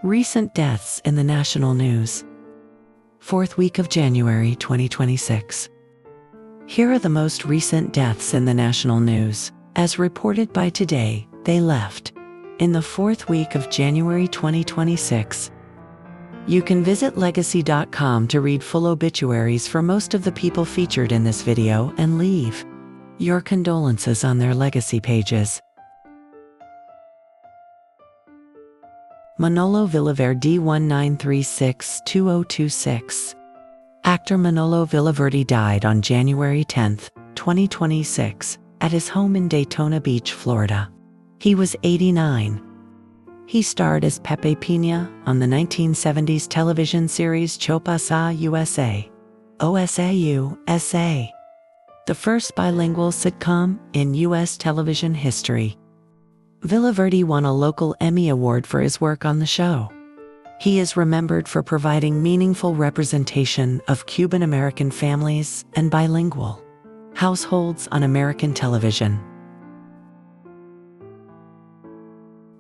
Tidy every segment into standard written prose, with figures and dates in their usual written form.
Recent deaths in the national news. 4th week of January 2026. Here are the most recent deaths in the national news. As reported by Today, They Left. In the 4th week of January 2026. You can visit legacy.com to read full obituaries for most of the people featured in this video and leave your condolences on their legacy pages. Manolo Villaverde 1936-2026. Actor Manolo Villaverde died on January 10, 2026, at his home in Daytona Beach, Florida. He was 89. He starred as Pepe Pina on the 1970s television series Chopa Sa USA, OSAUSA, the first bilingual sitcom in U.S. television history. Villaverde won a local Emmy Award for his work on the show. He is remembered for providing meaningful representation of Cuban-American families and bilingual households on American television.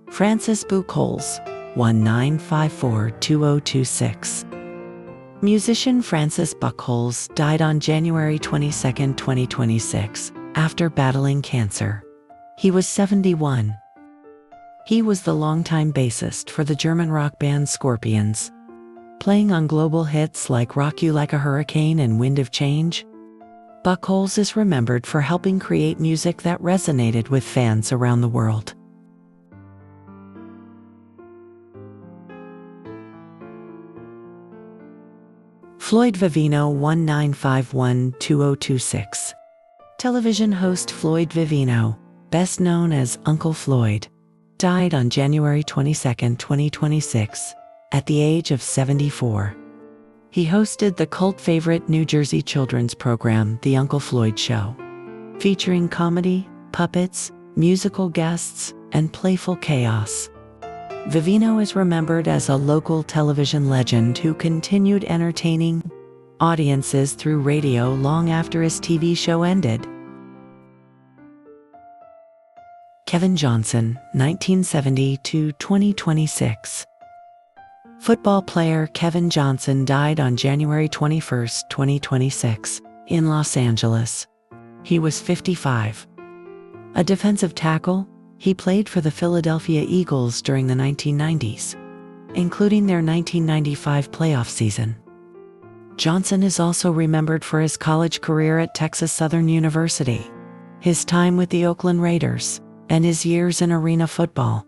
Francis Buchholz, 1954-2026. Musician Francis Buchholz died on January 22, 2026, after battling cancer. He was 71. He was the longtime bassist for the German rock band Scorpions, playing on global hits like Rock You Like a Hurricane and Wind of Change. Buchholz is remembered for helping create music that resonated with fans around the world. Floyd Vivino 1951-2026. Television host Floyd Vivino, best known as Uncle Floyd, died on January 22, 2026, at the age of 74. He hosted the cult favorite New Jersey children's program, The Uncle Floyd Show, featuring comedy, puppets, musical guests, and playful chaos. Vivino is remembered as a local television legend who continued entertaining audiences through radio long after his TV show ended. Kevin Johnson, 1970-2026. Football player Kevin Johnson died on January 21, 2026, in Los Angeles. He was 55. A defensive tackle, he played for the Philadelphia Eagles during the 1990s, including their 1995 playoff season. Johnson is also remembered for his college career at Texas Southern University, his time with the Oakland Raiders, and his years in arena football.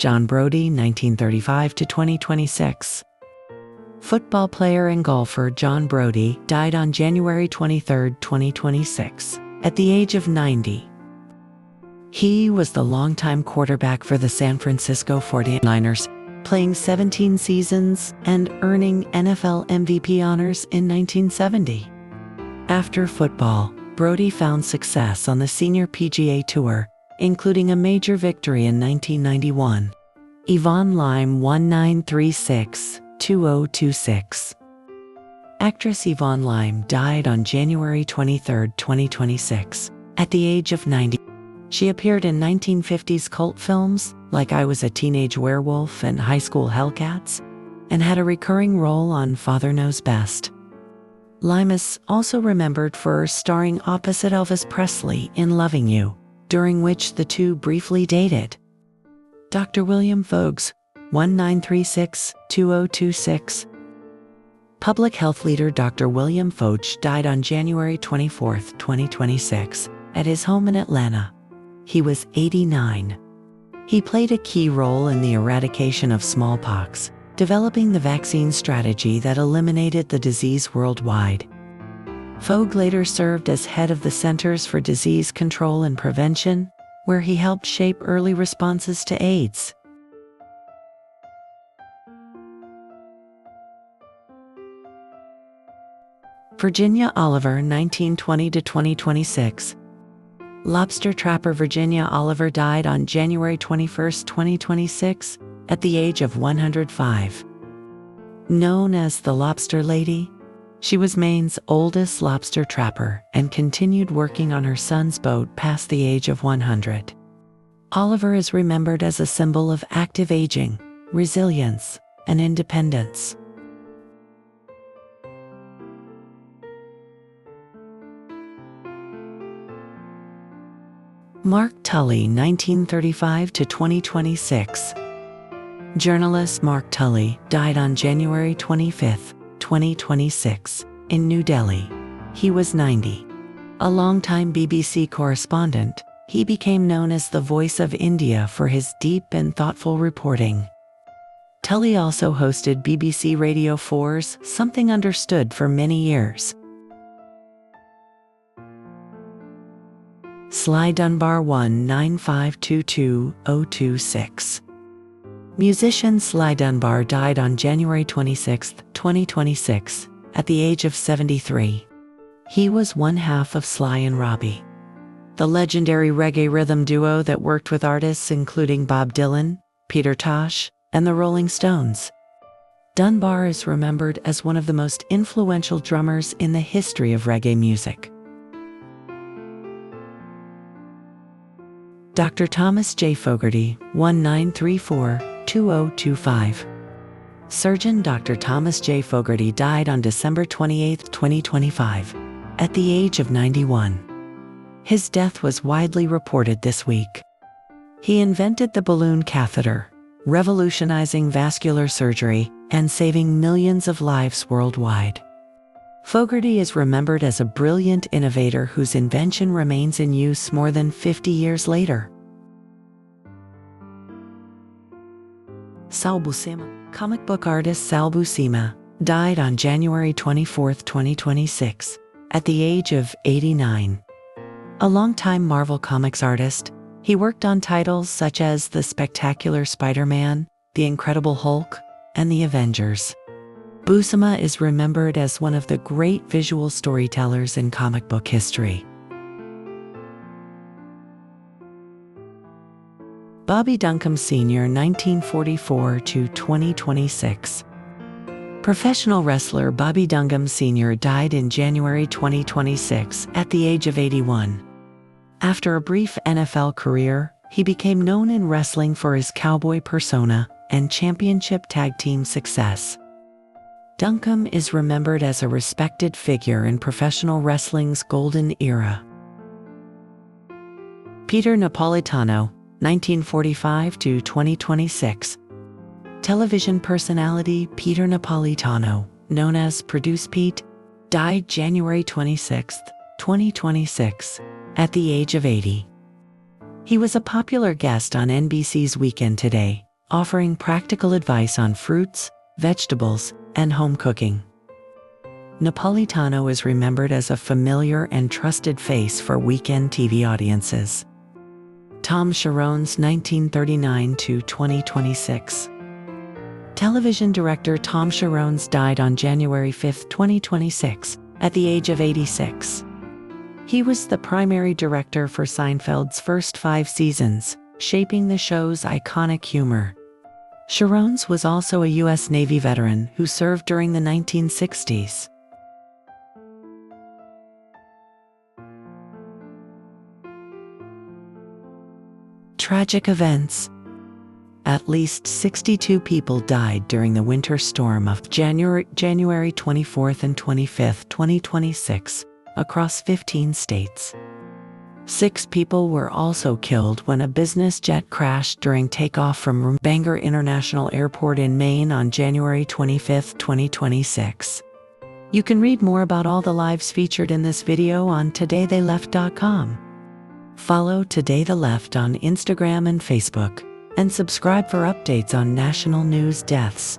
John Brodie, 1935-2026. Football player and golfer John Brodie died on January 23, 2026, at the age of 90. He was the longtime quarterback for the San Francisco 49ers, playing 17 seasons and earning NFL MVP honors in 1970. After football, Brodie found success on the Senior PGA Tour, including a major victory in 1991. Yvonne 1936-2026. Actress Yvonne Lime died on January 23, 2026, at the age of 90. She appeared in 1950s cult films like I Was a Teenage Werewolf and High School Hellcats, and had a recurring role on Father Knows Best. Lime is also remembered for starring opposite Elvis Presley in Loving You, during which the two briefly dated. Dr. William Foege, 1936-2026. Public health leader Dr. William Foege died on January 24, 2026, at his home in Atlanta. He was 89. He played a key role in the eradication of smallpox, developing the vaccine strategy that eliminated the disease worldwide. Foege later served as head of the Centers for Disease Control and Prevention, where he helped shape early responses to AIDS. Virginia Oliver, 1920-2026. Lobster trapper Virginia Oliver died on January 21, 2026, at the age of 105. Known as the Lobster Lady, she was Maine's oldest lobster trapper and continued working on her son's boat past the age of 100. Oliver is remembered as a symbol of active aging, resilience, and independence. Mark Tully, 1935 to 2026. Journalist Mark Tully died on January 25, 2026, in New Delhi. He was 90. A longtime BBC correspondent, he became known as the Voice of India for his deep and thoughtful reporting. Tully also hosted BBC Radio 4's Something Understood for many years. Sly Dunbar, 1-9522026. Musician Sly Dunbar died on January 26, 2026, at the age of 73. He was one half of Sly and Robbie, the legendary reggae rhythm duo that worked with artists including Bob Dylan, Peter Tosh, and the Rolling Stones. Dunbar is remembered as one of the most influential drummers in the history of reggae music. Dr. Thomas J. Fogarty, 1934-2025. Surgeon Dr. Thomas J. Fogarty died on December 28, 2025, at the age of 91. His death was widely reported this week. He invented the balloon catheter, revolutionizing vascular surgery and saving millions of lives worldwide. Fogarty is remembered as a brilliant innovator whose invention remains in use more than 50 years later. Sal Buscema, comic book artist Sal Buscema, died on January 24, 2026, at the age of 89. A longtime Marvel Comics artist, he worked on titles such as The Spectacular Spider-Man, The Incredible Hulk, and The Avengers. Buscema is remembered as one of the great visual storytellers in comic book history. Bobby Duncum Sr., 1944 to 2026. Professional wrestler Bobby Duncum Sr. died in January 2026 at the age of 81. After a brief NFL career, he became known in wrestling for his cowboy persona and championship tag team success. Duncum is remembered as a respected figure in professional wrestling's golden era. Peter Napolitano, 1945 to 2026. Television personality Peter Napolitano, known as Produce Pete, died January 26, 2026, at the age of 80. He was a popular guest on NBC's Weekend Today, offering practical advice on fruits, vegetables, and home cooking. Napolitano is remembered as a familiar and trusted face for weekend TV audiences. Tom Cherones, 1939 to 2026. Television director Tom Cherones died on January 5, 2026, at the age of 86. He was the primary director for Seinfeld's first 5 seasons, shaping the show's iconic humor. Cherones was also a U.S. Navy veteran who served during the 1960s. Tragic events. At least 62 people died during the winter storm of January 24th and 25th, 2026, across 15 states. 6 people were also killed when a business jet crashed during takeoff from Bangor International Airport in Maine on January 25, 2026. You can read more about all the lives featured in this video on todaytheyleft.com. Follow Today the Left on Instagram and Facebook, and subscribe for updates on national news deaths.